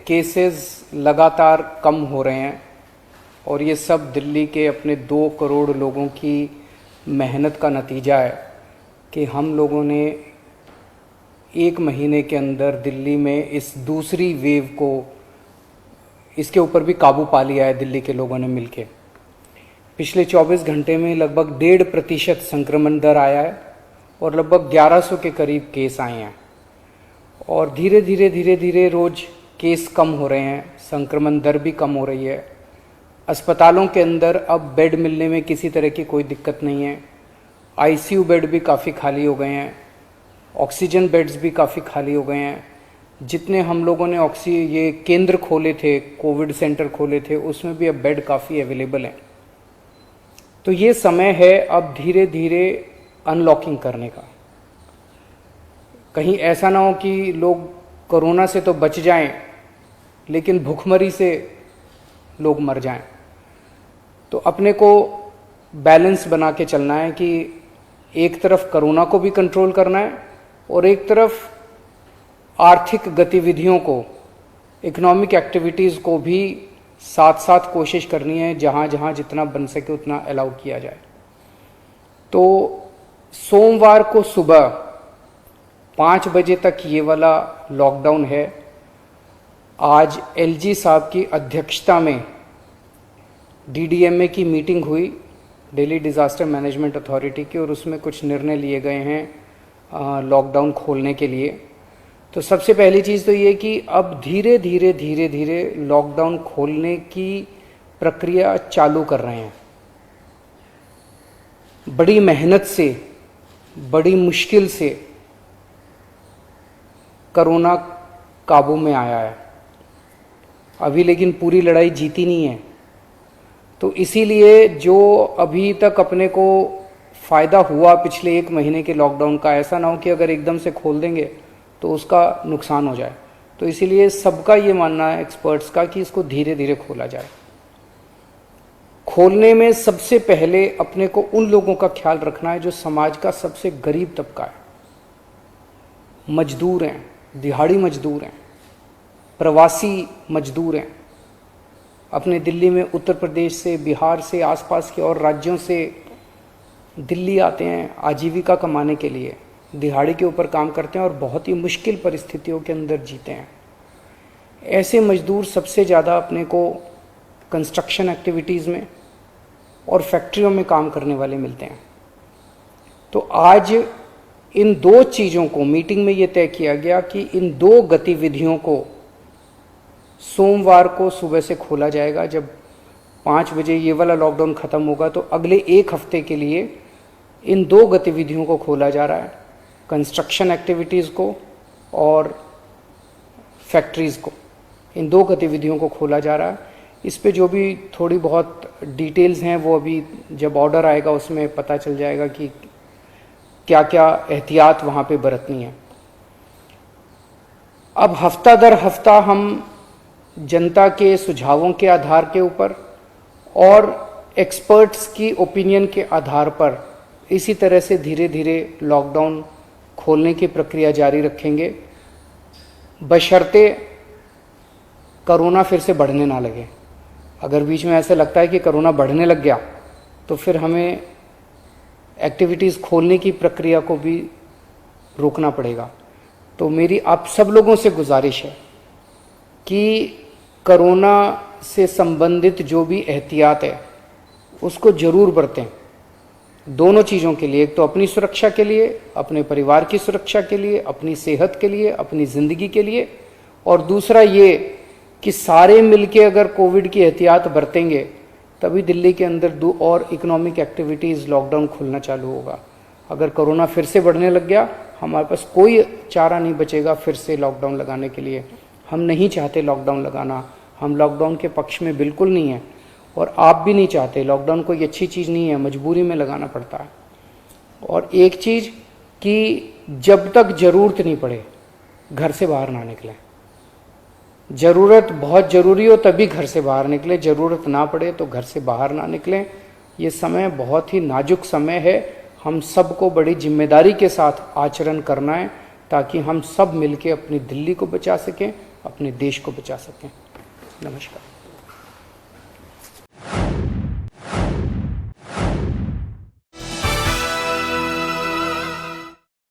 Cases लगातार कम हो रहे हैं और ये सब दिल्ली के अपने 2 करोड़ लोगों की मेहनत का नतीजा है कि हम लोगों ने 1 महीने के अंदर दिल्ली में इस दूसरी वेव को, इसके ऊपर भी काबू पा लिया है दिल्ली के लोगों ने मिलके। पिछले 24 घंटे में लगभग 1.5% संक्रमण दर आया है और लगभग 1100 के करीब केस आए हैं और धीरे धीरे रोज केस कम हो रहे हैं, संक्रमण दर भी कम हो रही है। अस्पतालों के अंदर अब बेड मिलने में किसी तरह की कोई दिक्कत नहीं है। आईसीयू बेड भी काफ़ी खाली हो गए हैं, ऑक्सीजन बेड्स भी काफ़ी खाली हो गए हैं। जितने हम लोगों ने ये केंद्र खोले थे, कोविड सेंटर खोले थे, उसमें भी अब बेड काफ़ी अवेलेबल हैं। तो ये समय है अब धीरे धीरे अनलॉकिंग करने का। कहीं ऐसा ना हो कि लोग कोरोना से तो बच जाएं लेकिन भूखमरी से लोग मर जाएं। तो अपने को बैलेंस बना के चलना है कि एक तरफ कोरोना को भी कंट्रोल करना है और एक तरफ आर्थिक गतिविधियों को, इकोनॉमिक एक्टिविटीज़ को भी साथ साथ कोशिश करनी है, जहाँ जहाँ जितना बन सके उतना अलाउ किया जाए। तो सोमवार को सुबह 5 बजे तक ये वाला लॉकडाउन है। आज एलजी साहब की अध्यक्षता में डीडीएमए की मीटिंग हुई, दिल्ली डिज़ास्टर मैनेजमेंट अथॉरिटी की, और उसमें कुछ निर्णय लिए गए हैं लॉकडाउन खोलने के लिए। तो सबसे पहली चीज़ तो ये कि अब धीरे धीरे लॉकडाउन खोलने की प्रक्रिया चालू कर रहे हैं। बड़ी मेहनत से, बड़ी मुश्किल से कोरोना काबू में आया है अभी, लेकिन पूरी लड़ाई जीती नहीं है। तो इसीलिए जो अभी तक अपने को फ़ायदा हुआ पिछले 1 महीने के लॉकडाउन का, ऐसा ना हो कि अगर एकदम से खोल देंगे तो उसका नुकसान हो जाए। तो इसीलिए सबका ये मानना है, एक्सपर्ट्स का, कि इसको धीरे धीरे खोला जाए। खोलने में सबसे पहले अपने को उन लोगों का ख्याल रखना है जो समाज का सबसे गरीब तबका है। मजदूर हैं, दिहाड़ी मजदूर हैं, प्रवासी मजदूर हैं। अपने दिल्ली में उत्तर प्रदेश से, बिहार से, आसपास के और राज्यों से दिल्ली आते हैं आजीविका कमाने के लिए, दिहाड़ी के ऊपर काम करते हैं और बहुत ही मुश्किल परिस्थितियों के अंदर जीते हैं। ऐसे मजदूर सबसे ज़्यादा अपने को कंस्ट्रक्शन एक्टिविटीज़ में और फैक्ट्रियों में काम करने वाले मिलते हैं। तो आज इन 2 चीज़ों को, मीटिंग में ये तय किया गया कि इन 2 गतिविधियों को सोमवार को सुबह से खोला जाएगा। जब 5 बजे ये वाला लॉकडाउन ख़त्म होगा तो अगले 1 हफ्ते के लिए इन 2 गतिविधियों को खोला जा रहा है, कंस्ट्रक्शन एक्टिविटीज़ को और फैक्ट्रीज़ को। इन 2 गतिविधियों को खोला जा रहा है। इस पे जो भी थोड़ी बहुत डिटेल्स हैं वो अभी जब ऑर्डर आएगा उसमें पता चल जाएगा कि क्या क्या एहतियात वहाँ पे बरतनी है। अब हफ्ता दर हफ्ता हम जनता के सुझावों के आधार के ऊपर और एक्सपर्ट्स की ओपिनियन के आधार पर इसी तरह से धीरे धीरे लॉकडाउन खोलने की प्रक्रिया जारी रखेंगे, बशर्ते कोरोना फिर से बढ़ने ना लगे। अगर बीच में ऐसा लगता है कि कोरोना बढ़ने लग गया तो फिर हमें एक्टिविटीज़ खोलने की प्रक्रिया को भी रोकना पड़ेगा। तो मेरी आप सब लोगों से गुजारिश है कि कोरोना से संबंधित जो भी एहतियात है उसको ज़रूर बरतें, दोनों चीज़ों के लिए। एक तो अपनी सुरक्षा के लिए, अपने परिवार की सुरक्षा के लिए, अपनी सेहत के लिए, अपनी ज़िंदगी के लिए, और दूसरा ये कि सारे मिलके अगर कोविड की एहतियात बरतेंगे तभी दिल्ली के अंदर 2 और इकोनॉमिक एक्टिविटीज़ लॉकडाउन खुलना चालू होगा। अगर कोरोना फिर से बढ़ने लग गया, हमारे पास कोई चारा नहीं बचेगा फिर से लॉकडाउन लगाने के लिए। हम नहीं चाहते लॉकडाउन लगाना, हम लॉकडाउन के पक्ष में बिल्कुल नहीं है और आप भी नहीं चाहते। लॉकडाउन कोई अच्छी चीज़ नहीं है, मजबूरी में लगाना पड़ता है। और एक चीज़ कि जब तक ज़रूरत नहीं पड़े घर से बाहर ना निकलें। ज़रूरत बहुत ज़रूरी हो तभी घर से बाहर निकलें, ज़रूरत ना पड़े तो घर से बाहर ना निकलें। ये समय बहुत ही नाजुक समय है, हम सबको बड़ी जिम्मेदारी के साथ आचरण करना है ताकि हम सब मिलके अपनी दिल्ली को बचा सकें, अपने देश को बचा सकें। नमस्कार।